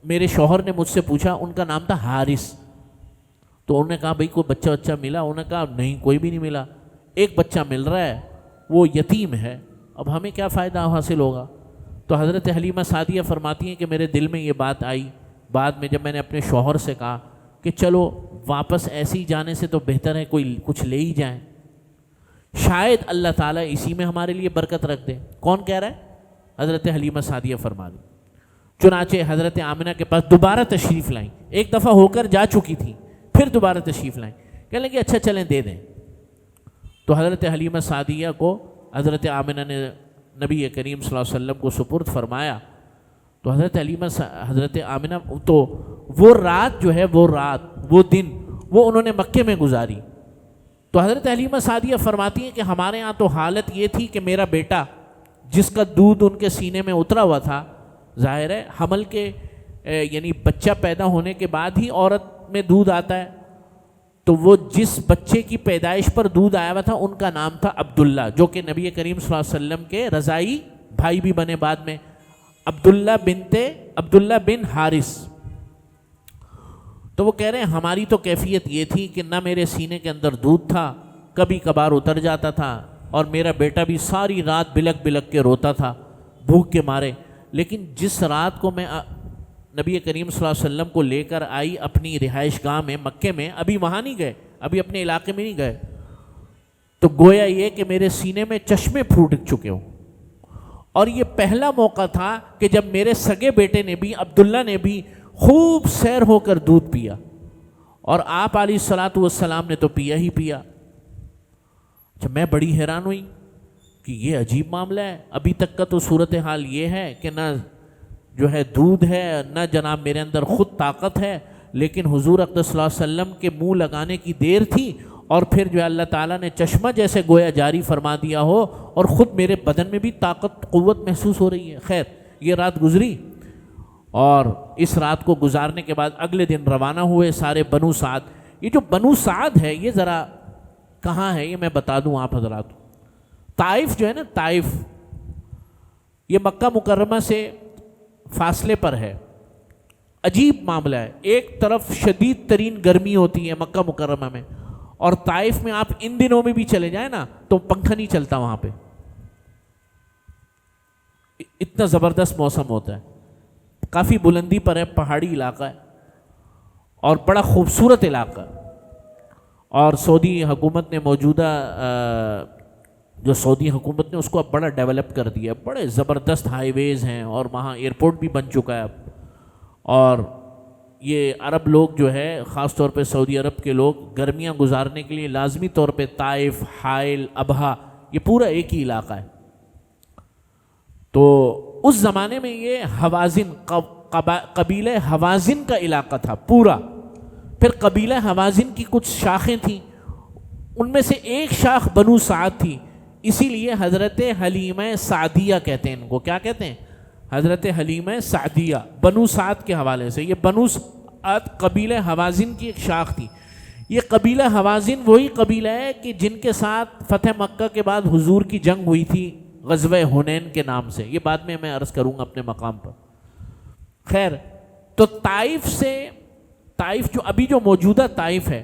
میرے شوہر نے مجھ سے پوچھا، ان کا نام تھا حارث، تو انہوں نے کہا بھئی کوئی بچہ ملا؟ انہوں نے کہا نہیں کوئی بھی نہیں ملا، ایک بچہ مل رہا ہے وہ یتیم ہے، اب ہمیں کیا فائدہ حاصل ہوگا؟ تو حضرت حلیمہ سعدیہ فرماتی ہیں کہ میرے دل میں یہ بات آئی، بعد میں جب میں نے اپنے شوہر سے کہا کہ چلو واپس ایسے ہی جانے سے تو بہتر ہے کوئی کچھ لے ہی جائیں، شاید اللہ تعالیٰ اسی میں ہمارے لیے برکت رکھ دے۔ کون کہہ رہا ہے؟ حضرت حلیمہ سعدیہ فرما دی۔ چنانچہ حضرت آمنہ کے پاس دوبارہ تشریف لائیں، ایک دفعہ ہو کر جا چکی تھی، پھر دوبارہ تشریف لائیں، کہنے لگے اچھا چلیں دے دیں۔ تو حضرت حلیمہ سعدیہ کو حضرت آمنہ نے نبی کریم صلی اللہ علیہ وسلم کو سپرد فرمایا۔ تو حضرت آمنہ تو وہ رات جو ہے، وہ دن وہ انہوں نے مکے میں گزاری۔ تو حضرت حلیمہ سعدیہ فرماتی ہیں کہ ہمارے ہاں تو حالت یہ تھی کہ میرا بیٹا جس کا دودھ ان کے سینے میں اترا ہوا تھا، ظاہر ہے حمل کے یعنی بچہ پیدا ہونے کے بعد ہی عورت میں دودھ آتا ہے، تو وہ جس بچے کی پیدائش پر دودھ آیا ہوا تھا ان کا نام تھا عبداللہ، جو کہ نبی کریم صلی اللہ علیہ وسلم کے رضائی بھائی بھی بنے بعد میں، عبداللہ بن حارث۔ تو وہ کہہ رہے ہیں ہماری تو کیفیت یہ تھی کہ نہ میرے سینے کے اندر دودھ تھا، کبھی کبھار اتر جاتا تھا، اور میرا بیٹا بھی ساری رات بلک بلک کے روتا تھا بھوک کے مارے۔ لیکن جس رات کو میں نبی کریم صلی اللہ علیہ وسلم کو لے کر آئی اپنی رہائش گاہ میں مکے میں، ابھی وہاں نہیں گئے، ابھی اپنے علاقے میں نہیں گئے، تو گویا یہ کہ میرے سینے میں چشمے پھوٹ چکے ہوں، اور یہ پہلا موقع تھا کہ جب میرے سگے بیٹے نے بھی، عبداللہ نے بھی خوب سیر ہو کر دودھ پیا، اور آپ علیہ الصلوۃ والسلام نے تو پیا ہی پیا۔ اچھا میں بڑی حیران ہوئی کہ یہ عجیب معاملہ ہے، ابھی تک کا تو صورتحال یہ ہے کہ نہ جو ہے دودھ ہے، نہ جناب میرے اندر خود طاقت ہے، لیکن حضور اقدس صلی اللہ علیہ وسلم کے منہ لگانے کی دیر تھی، اور پھر جو اللہ تعالیٰ نے چشمہ جیسے گویا جاری فرما دیا ہو، اور خود میرے بدن میں بھی طاقت قوت محسوس ہو رہی ہے۔ خیر یہ رات گزری، اور اس رات کو گزارنے کے بعد اگلے دن روانہ ہوئے سارے بنو سعد. یہ جو بنو سعد ہے یہ ذرا کہاں ہے یہ میں بتا دوں آپ حضرات. طائف جو ہے نا، طائف یہ مکہ مکرمہ سے فاصلے پر ہے. عجیب معاملہ ہے، ایک طرف شدید ترین گرمی ہوتی ہے مکہ مکرمہ میں، اور طائف میں آپ ان دنوں میں بھی چلے جائیں نا تو پنکھا نہیں چلتا وہاں پہ، اتنا زبردست موسم ہوتا ہے. کافی بلندی پر ہے، پہاڑی علاقہ ہے اور بڑا خوبصورت علاقہ ہے. اور سعودی حکومت نے موجودہ جو سعودی حکومت نے اس کو اب بڑا ڈیولپ کر دیا، بڑے زبردست ہائی ویز ہیں اور وہاں ایئرپورٹ بھی بن چکا ہے اب. اور یہ عرب لوگ جو ہے خاص طور پہ سعودی عرب کے لوگ گرمیاں گزارنے کے لیے لازمی طور پہ طائف، حائل، ابہا، یہ پورا ایک ہی علاقہ ہے. تو اس زمانے میں یہ حوازن قبیلہ حوازن کا علاقہ تھا پورا. پھر قبیلہ حوازن کی کچھ شاخیں تھیں، ان میں سے ایک شاخ بنو سعد تھی، اسی لیے حضرت حلیمہ سعدیہ کہتے ہیں ان کو. کیا کہتے ہیں؟ حضرت حلیمہ سعدیہ، بنو سعد کے حوالے سے. یہ بنو سعد قبیلہ حوازن کی ایک شاخ تھی. یہ قبیلہ حوازن وہی قبیلہ ہے کہ جن کے ساتھ فتح مکہ کے بعد حضور کی جنگ ہوئی تھی غزوہ حنین کے نام سے. یہ بعد میں عرض کروں گا اپنے مقام پر. خیر، تو طائف جو ابھی جو موجودہ طائف ہے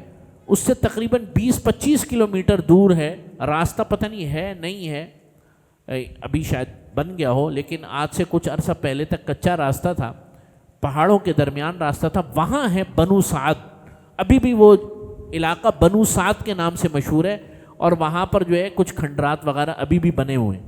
اس سے تقریباً 20-25 کلومیٹر دور ہے. راستہ پتہ نہیں ہے نہیں ہے، ابھی شاید بن گیا ہو، لیکن آج سے کچھ عرصہ پہلے تک کچا راستہ تھا، پہاڑوں کے درمیان راستہ تھا. وہاں ہے بنو سعد، ابھی بھی وہ علاقہ بنو سعد کے نام سے مشہور ہے، اور وہاں پر جو ہے کچھ کھنڈرات وغیرہ ابھی بھی بنے ہوئے ہیں.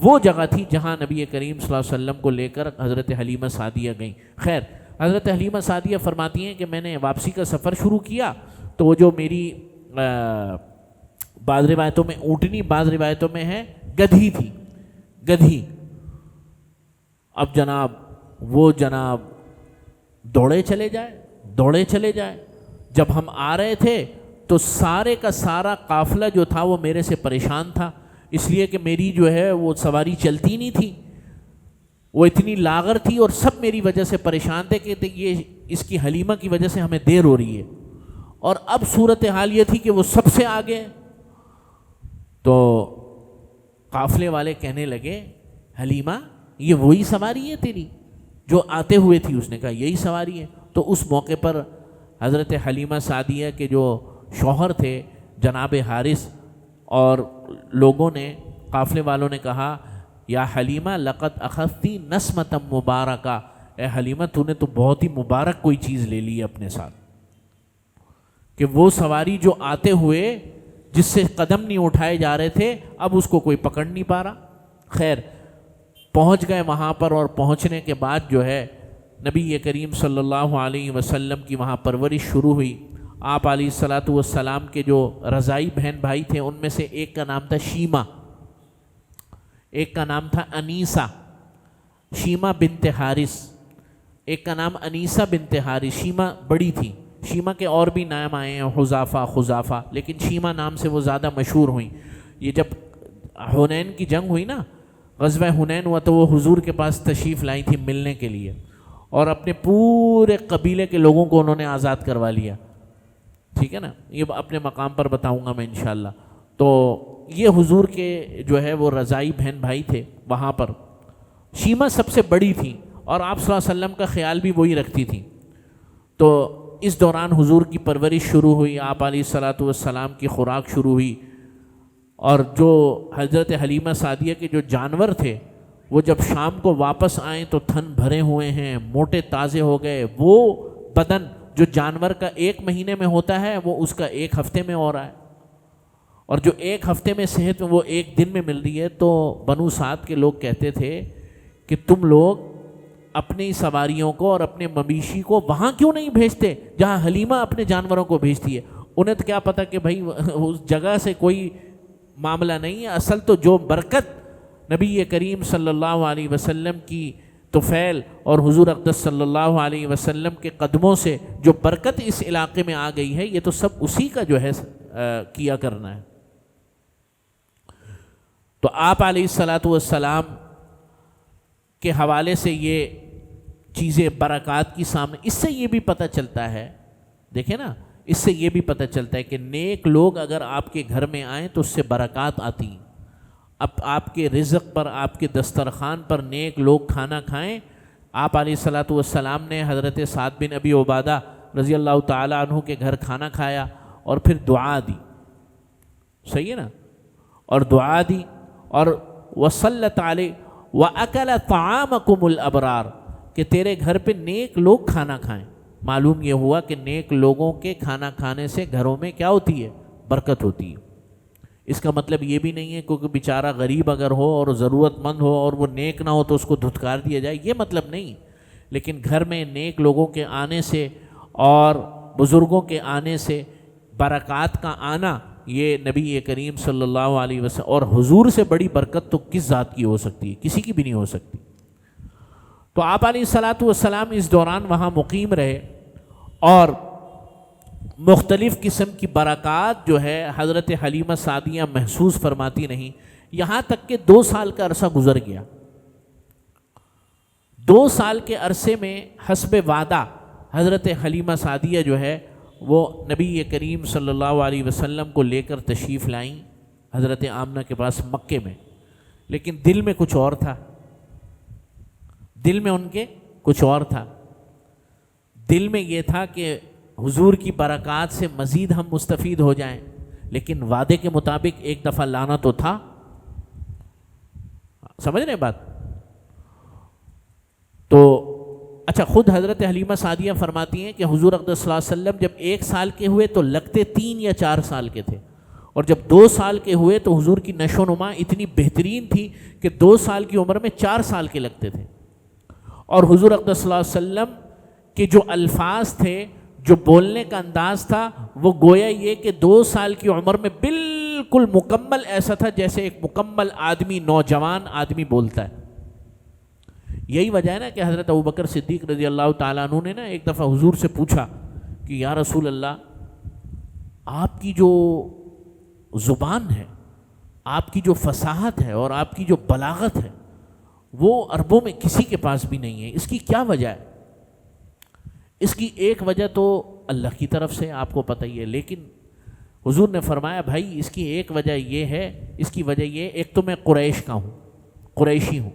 وہ جگہ تھی جہاں نبی کریم صلی اللہ علیہ وسلم کو لے کر حضرت حلیمہ سعدیہ گئیں. خیر، حضرت حلیمہ سعدیہ فرماتی ہیں کہ میں نے واپسی کا سفر شروع کیا تو وہ جو میری بعض روایتوں میں اونٹنی، بعض روایتوں میں ہے گدھی تھی، گدھی. اب جناب دوڑے چلے جائے. جب ہم آ رہے تھے تو سارے کا سارا قافلہ جو تھا وہ میرے سے پریشان تھا، اس لیے کہ میری جو ہے وہ سواری چلتی نہیں تھی، وہ اتنی لاغر تھی، اور سب میری وجہ سے پریشان تھے کہ یہ اس کی حلیمہ کی وجہ سے ہمیں دیر ہو رہی ہے. اور اب صورتحال یہ تھی کہ وہ سب سے آگے. تو قافلے والے کہنے لگے حلیمہ یہ وہی سواری ہے تیری جو آتے ہوئے تھی؟ اس نے کہا یہی سواری ہے. تو اس موقع پر حضرت حلیمہ سعدیہ کے جو شوہر تھے جناب حارث اور لوگوں نے، قافلے والوں نے کہا یا حلیمہ لقد اخذتی نسمۃ مبارکہ، اے حلیمہ تو نے تو بہت ہی مبارک کوئی چیز لے لی ہے اپنے ساتھ، کہ وہ سواری جو آتے ہوئے جس سے قدم نہیں اٹھائے جا رہے تھے اب اس کو کوئی پکڑ نہیں پا رہا. خیر، پہنچ گئے وہاں پر، اور پہنچنے کے بعد جو ہے نبی کریم صلی اللہ علیہ وسلم کی وہاں پرورش شروع ہوئی. آپ علیہ الصلاۃ والسلام کے جو رضائی بہن بھائی تھے ان میں سے ایک کا نام تھا شیمہ، ایک کا نام تھا انیسہ، شیمہ بنت حارث، ایک کا نام انیسہ بنت حارث. شیمہ بڑی تھی، شیمہ کے اور بھی نام آئے ہیں حذافہ، خزافہ، لیکن شیمہ نام سے وہ زیادہ مشہور ہوئیں. یہ جب حنین کی جنگ ہوئی نا، غزوہ حنین ہوا تو وہ حضور کے پاس تشریف لائی تھی ملنے کے لیے، اور اپنے پورے قبیلے کے لوگوں کو انہوں نے آزاد کروا لیا. ٹھیک ہے نا، یہ اپنے مقام پر بتاؤں گا میں انشاءاللہ. تو یہ حضور کے جو ہے وہ رضائی بہن بھائی تھے وہاں پر. شیمہ سب سے بڑی تھی اور آپ صلی اللہ علیہ وسلم کا خیال بھی وہی رکھتی تھی. تو اس دوران حضور کی پرورش شروع ہوئی، آپ علیہ الصلاۃ والسلام کی خوراک شروع ہوئی. اور جو حضرت حلیمہ سعدیہ کے جو جانور تھے وہ جب شام کو واپس آئیں تو تھن بھرے ہوئے ہیں، موٹے تازے ہو گئے. وہ بدن جو جانور کا 1 مہینے میں ہوتا ہے وہ اس کا 1 ہفتے میں ہو رہا ہے، اور جو 1 ہفتے میں صحت میں وہ 1 دن میں مل رہی ہے. تو بنو سعد کے لوگ کہتے تھے کہ تم لوگ اپنی سواریوں کو اور اپنے مویشی کو وہاں کیوں نہیں بھیجتے جہاں حلیمہ اپنے جانوروں کو بھیجتی ہے؟ انہیں تو کیا پتہ کہ بھائی اس جگہ سے کوئی معاملہ نہیں ہے. اصل تو جو برکت نبی کریم صلی اللہ علیہ وسلم کی طفیل اور حضور اقدس صلی اللہ علیہ وسلم کے قدموں سے جو برکت اس علاقے میں آ گئی ہے، یہ تو سب اسی کا جو ہے کیا کرنا ہے. تو آپ علیہ الصلاۃ والسلام کے حوالے سے یہ چیزیں برکات کی سامنے. اس سے یہ بھی پتہ چلتا ہے، دیکھیں نا، اس سے یہ بھی پتہ چلتا ہے کہ نیک لوگ اگر آپ کے گھر میں آئیں تو اس سے برکات آتی ہیں. اب آپ کے رزق پر، آپ کے دسترخوان پر نیک لوگ کھانا کھائیں. آپ علیہ الصلاۃ والسلام نے حضرت سعد بن ابی عبادہ رضی اللہ تعالیٰ عنہ کے گھر کھانا کھایا اور پھر دعا دی، صحیح ہے نا، اور دعا دی اور وصلت علیہ وَأَكَلَ طَعَامَكُمُ الْأَبْرَارُ، کہ تیرے گھر پہ نیک لوگ کھانا کھائیں. معلوم یہ ہوا کہ نیک لوگوں کے کھانا کھانے سے گھروں میں کیا ہوتی ہے؟ برکت ہوتی ہے. اس کا مطلب یہ بھی نہیں ہے کیونکہ بیچارہ غریب اگر ہو اور ضرورت مند ہو اور وہ نیک نہ ہو تو اس کو دھتکار دیا جائے، یہ مطلب نہیں. لیکن گھر میں نیک لوگوں کے آنے سے اور بزرگوں کے آنے سے برکات کا آنا، یہ نبی کریم صلی اللہ علیہ وسلم اور حضور سے بڑی برکت تو کس ذات کی ہو سکتی ہے؟ کسی کی بھی نہیں ہو سکتی. تو آپ علیہ الصلاۃ والسلام اس دوران وہاں مقیم رہے اور مختلف قسم کی برکات جو ہے حضرت حلیمہ سعدیہ محسوس فرماتی نہیں، یہاں تک کہ 2 سال کا عرصہ گزر گیا. 2 سال کے عرصے میں حسب وعدہ حضرت حلیمہ سعدیہ جو ہے وہ نبی کریم صلی اللہ علیہ وسلم کو لے کر تشریف لائیں حضرت آمنہ کے پاس مکے میں. لیکن دل میں کچھ اور تھا، دل میں ان کے کچھ اور تھا. دل میں یہ تھا کہ حضور کی برکات سے مزید ہم مستفید ہو جائیں، لیکن وعدے کے مطابق ایک دفعہ لانا تو تھا. سمجھ رہے بات؟ تو اچھا، خود حضرت حلیمہ سعدیہ فرماتی ہیں کہ حضور اقدس صلی اللہ علیہ وسلم جب 1 سال کے ہوئے تو لگتے 3 یا 4 سال کے تھے، اور جب 2 سال کے ہوئے تو حضور کی نشو و نما اتنی بہترین تھی کہ 2 سال کی عمر میں 4 سال کے لگتے تھے. اور حضور اقدس صلی اللہ علیہ وسلم کے جو الفاظ تھے، جو بولنے کا انداز تھا، وہ گویا یہ کہ 2 سال کی عمر میں بالکل مکمل ایسا تھا جیسے ایک مکمل آدمی، نوجوان آدمی بولتا ہے. یہی وجہ ہے نا کہ حضرت ابوبکر صدیق رضی اللہ تعالیٰ عنہ نے نا ایک دفعہ حضور سے پوچھا کہ یا رسول اللہ، آپ کی جو زبان ہے، آپ کی جو فصاحت ہے اور آپ کی جو بلاغت ہے، وہ عربوں میں کسی کے پاس بھی نہیں ہے، اس کی کیا وجہ ہے؟ اس کی ایک وجہ تو اللہ کی طرف سے آپ کو پتہ ہی ہے، لیکن حضور نے فرمایا بھائی اس کی ایک وجہ یہ ہے، اس کی وجہ یہ، ایک تو میں قریش کا ہوں، قریشی ہوں،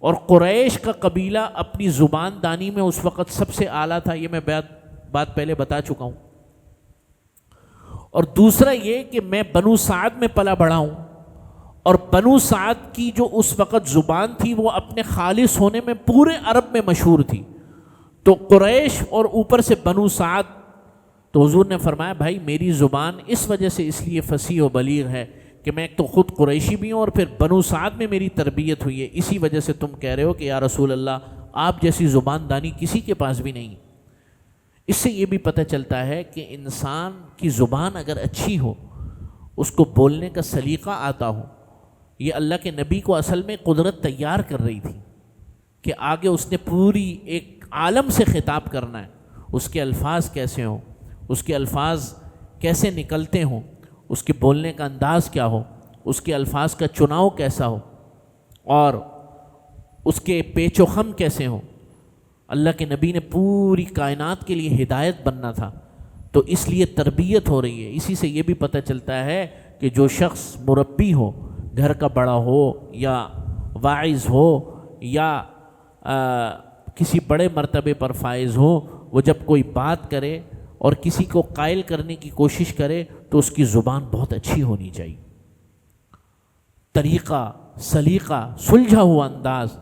اور قریش کا قبیلہ اپنی زبان دانی میں اس وقت سب سے اعلیٰ تھا، یہ میں بات پہلے بتا چکا ہوں. اور دوسرا یہ کہ میں بنو سعد میں پلا بڑھا ہوں، اور بنو سعد کی جو اس وقت زبان تھی وہ اپنے خالص ہونے میں پورے عرب میں مشہور تھی. تو قریش اور اوپر سے بنو سعد. تو حضور نے فرمایا بھائی میری زبان اس وجہ سے اس لیے فصیح و بلیغ ہے کہ میں ایک تو خود قریشی بھی ہوں اور پھر بنو سعد میں میری تربیت ہوئی ہے، اسی وجہ سے تم کہہ رہے ہو کہ یا رسول اللہ آپ جیسی زبان دانی کسی کے پاس بھی نہیں. اس سے یہ بھی پتہ چلتا ہے کہ انسان کی زبان اگر اچھی ہو، اس کو بولنے کا سلیقہ آتا ہو. یہ اللہ کے نبی کو اصل میں قدرت تیار کر رہی تھی کہ آگے اس نے پوری ایک عالم سے خطاب کرنا ہے، اس کے الفاظ کیسے ہوں، اس کے الفاظ کیسے نکلتے ہوں، اس کے بولنے کا انداز کیا ہو، اس کے الفاظ کا چناؤ کیسا ہو، اور اس کے پیچ و خم کیسے ہوں. اللہ کے نبی نے پوری کائنات کے لیے ہدایت بننا تھا، تو اس لیے تربیت ہو رہی ہے. اسی سے یہ بھی پتہ چلتا ہے کہ جو شخص مربی ہو، گھر کا بڑا ہو یا واعظ ہو یا کسی بڑے مرتبے پر فائز ہو، وہ جب کوئی بات کرے اور کسی کو قائل کرنے کی کوشش کرے تو اس کی زبان بہت اچھی ہونی چاہیے. طریقہ، سلیقہ، سلجھا ہوا انداز،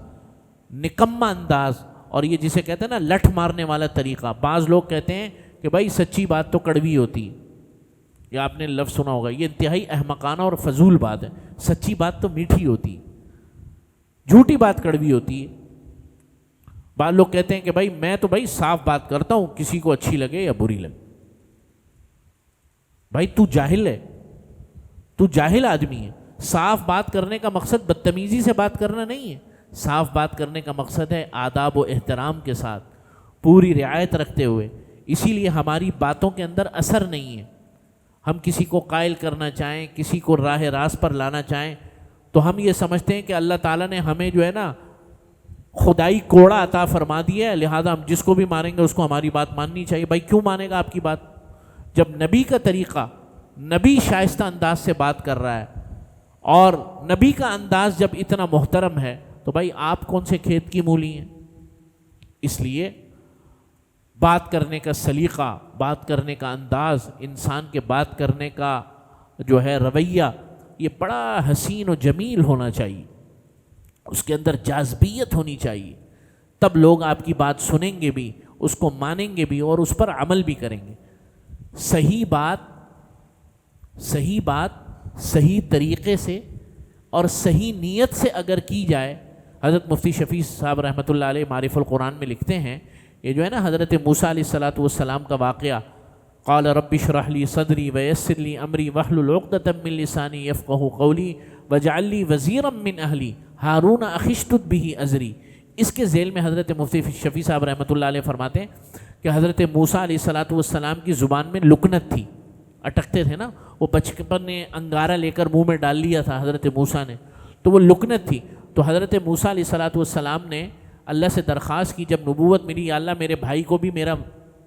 نکما انداز، اور یہ جسے کہتے ہیں نا لٹھ مارنے والا طریقہ. بعض لوگ کہتے ہیں کہ بھائی سچی بات تو کڑوی ہوتی ہے، یا آپ نے لفظ سنا ہوگا، یہ انتہائی احمقانہ اور فضول بات ہے. سچی بات تو میٹھی ہوتی ہے، جھوٹی بات کڑوی ہوتی ہے. بعض لوگ کہتے ہیں کہ بھائی میں تو بھائی صاف بات کرتا ہوں، کسی کو اچھی لگے یا بری لگے. بھائی تو جاہل ہے، تو جاہل آدمی ہے. صاف بات کرنے کا مقصد بدتمیزی سے بات کرنا نہیں ہے. صاف بات کرنے کا مقصد ہے آداب و احترام کے ساتھ، پوری رعایت رکھتے ہوئے. اسی لیے ہماری باتوں کے اندر اثر نہیں ہے. ہم کسی کو قائل کرنا چاہیں، کسی کو راہ راست پر لانا چاہیں، تو ہم یہ سمجھتے ہیں کہ اللہ تعالیٰ نے ہمیں جو ہے نا خدائی کوڑا عطا فرما دیا ہے، لہذا ہم جس کو بھی ماریں گے اس کو ہماری بات ماننی چاہیے۔ بھائی کیوں مانے گا آپ کی بات؟ جب نبی کا طریقہ، نبی شائستہ انداز سے بات کر رہا ہے اور نبی کا انداز جب اتنا محترم ہے تو بھائی آپ کون سے کھیت کی مولی ہیں؟ اس لیے بات کرنے کا سلیقہ، بات کرنے کا انداز، انسان کے بات کرنے کا جو ہے رویہ، یہ بڑا حسین و جمیل ہونا چاہیے، اس کے اندر جاذبیت ہونی چاہیے، تب لوگ آپ کی بات سنیں گے بھی، اس کو مانیں گے بھی اور اس پر عمل بھی کریں گے۔ صحیح بات صحیح طریقے سے اور صحیح نیت سے اگر کی جائے، حضرت مفتی شفیع صاحب رحمۃ اللہ علیہ معارف القرآن میں لکھتے ہیں، یہ جو ہے نا حضرت موسیٰ علیہ الصلاۃ والسلام کا واقعہ، قال رب اشرح لی صدری ویسر لی امری واحلل عقدۃ من لسانی یفقہوا قولی واجعل لی وزیرا من اہلی ہارون اخی اشدد بہ ازری۔ اس کے ذیل میں حضرت مفتی شفیع صاحب رحمۃ اللہ علیہ فرماتے ہیں کہ حضرت موسیٰ علیہ الصلاۃ والسلام کی زبان میں لکنت تھی، اٹکتے تھے نا، وہ بچپن نے انگارہ لے کر منہ میں ڈال لیا تھا حضرت موسیٰ نے، تو وہ لکنت تھی۔ تو حضرت موسیٰ علیہ الصلاۃ والسلام نے اللہ سے درخواست کی، جب نبوت ملی، یا اللہ میرے بھائی کو بھی میرا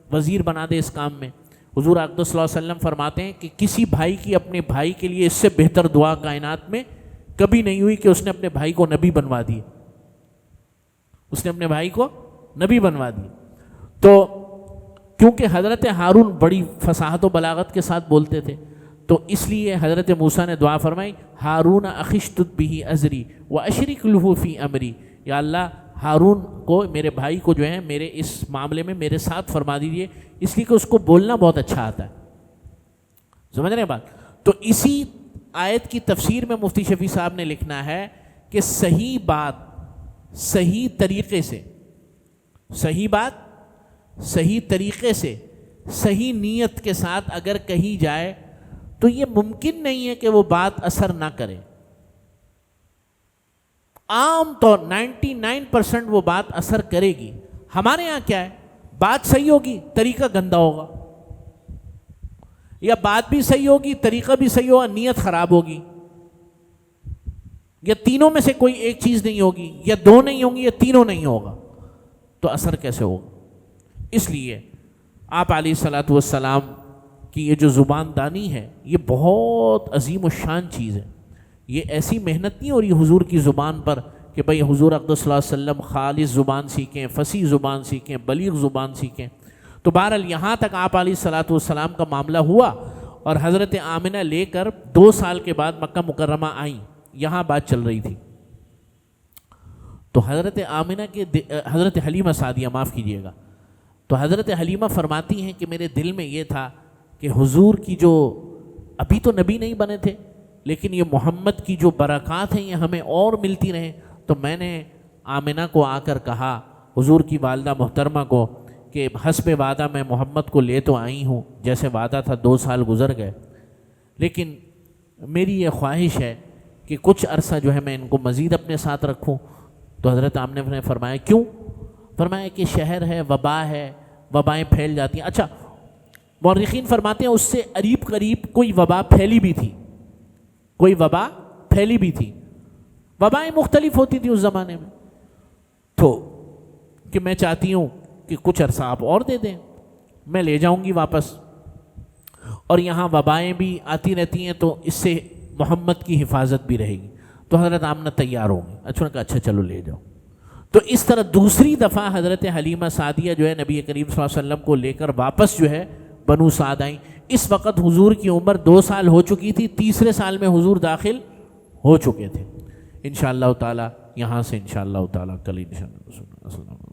وزیر بنا دے اس کام میں۔ حضور اقدس صلی اللہ علیہ وسلم فرماتے ہیں کہ کسی بھائی کی اپنے بھائی کے لیے اس سے بہتر دعا کائنات میں کبھی نہیں ہوئی کہ اس نے اپنے بھائی کو نبی بنوا دی، اس نے اپنے بھائی کو نبی بنوا دی۔ تو کیونکہ حضرت ہارون بڑی فصاحت و بلاغت کے ساتھ بولتے تھے، تو اس لیے حضرت موسیٰ نے دعا فرمائی، ہارون اخی اشدد بہ ازری واشرک لہ فی امری، یا اللہ ہارون کو، میرے بھائی کو جو ہے میرے اس معاملے میں میرے ساتھ فرما دیجیے، اس لیے کہ اس کو بولنا بہت اچھا آتا ہے۔ سمجھ رہے ہیں بات؟ تو اسی آیت کی تفسیر میں مفتی شفیع صاحب نے لکھنا ہے کہ صحیح بات صحیح طریقے سے، صحیح بات صحیح طریقے سے، صحیح نیت کے ساتھ اگر کہی جائے تو یہ ممکن نہیں ہے کہ وہ بات اثر نہ کرے۔ عام طور 99% وہ بات اثر کرے گی۔ ہمارے ہاں کیا ہے، بات صحیح ہوگی، طریقہ گندا ہوگا، یا بات بھی صحیح ہوگی، طریقہ بھی صحیح ہوگا، نیت خراب ہوگی، یا تینوں میں سے کوئی ایک چیز نہیں ہوگی، یا دو نہیں ہوں گی، یا تینوں نہیں ہوگا، تو اثر کیسے ہوگا؟ اس لیے آپ علیہ الصلاۃ والسلام کی یہ جو زبان دانی ہے، یہ بہت عظیم الشان چیز ہے۔ یہ ایسی محنت نہیں ہو رہی حضور کی زبان پر کہ بھئی حضور اقدس صلی اللہ علیہ وسلم خالص زبان سیکھیں، فصیح زبان سیکھیں، بلیغ زبان سیکھیں۔ تو بہرحال یہاں تک آپ علیہ الصلاۃ والسلام کا معاملہ ہوا، اور حضرت آمنہ لے کر 2 سال کے بعد مکہ مکرمہ آئیں، یہاں بات چل رہی تھی۔ تو حضرت آمنہ کے حضرت حلیمہ سعدیہ، معاف کیجیے گا، تو حضرت حلیمہ فرماتی ہیں کہ میرے دل میں یہ تھا کہ حضور کی جو، ابھی تو نبی نہیں بنے تھے، لیکن یہ محمد کی جو برکات ہیں یہ ہمیں اور ملتی رہیں۔ تو میں نے آمنہ کو آ کر کہا، حضور کی والدہ محترمہ کو، کہ حسب وعدہ میں محمد کو لے تو آئی ہوں، جیسے وعدہ تھا 2 سال گزر گئے، لیکن میری یہ خواہش ہے کہ کچھ عرصہ جو ہے میں ان کو مزید اپنے ساتھ رکھوں۔ تو حضرت آمنہ نے فرمایا کیوں؟ فرمایا کہ شہر ہے، وبا ہے، وبائیں پھیل جاتی ہیں۔ اچھا، مورخین فرماتے ہیں اس سے قریب قریب کوئی وبا پھیلی بھی تھی، کوئی وبا پھیلی بھی تھی، وبائیں مختلف ہوتی تھی اس زمانے میں، تو کہ میں چاہتی ہوں کہ کچھ عرصہ آپ اور دے دیں، میں لے جاؤں گی واپس، اور یہاں وبائیں بھی آتی رہتی ہیں تو اس سے محمد کی حفاظت بھی رہے گی۔ تو حضرت آمنہ تیار ہوں گی، اچھا کہا اچھا چلو لے جاؤ۔ تو اس طرح دوسری دفعہ حضرت حلیمہ سعدیہ جو ہے نبی کریم صلی اللہ علیہ وسلم کو لے کر واپس جو ہے بنو سعد آئیں۔ اس وقت حضور کی عمر 2 سال ہو چکی تھی، تیسرے سال میں حضور داخل ہو چکے تھے۔ انشاءاللہ تعالی یہاں سے انشاءاللہ تعالی کل انشاءاللہ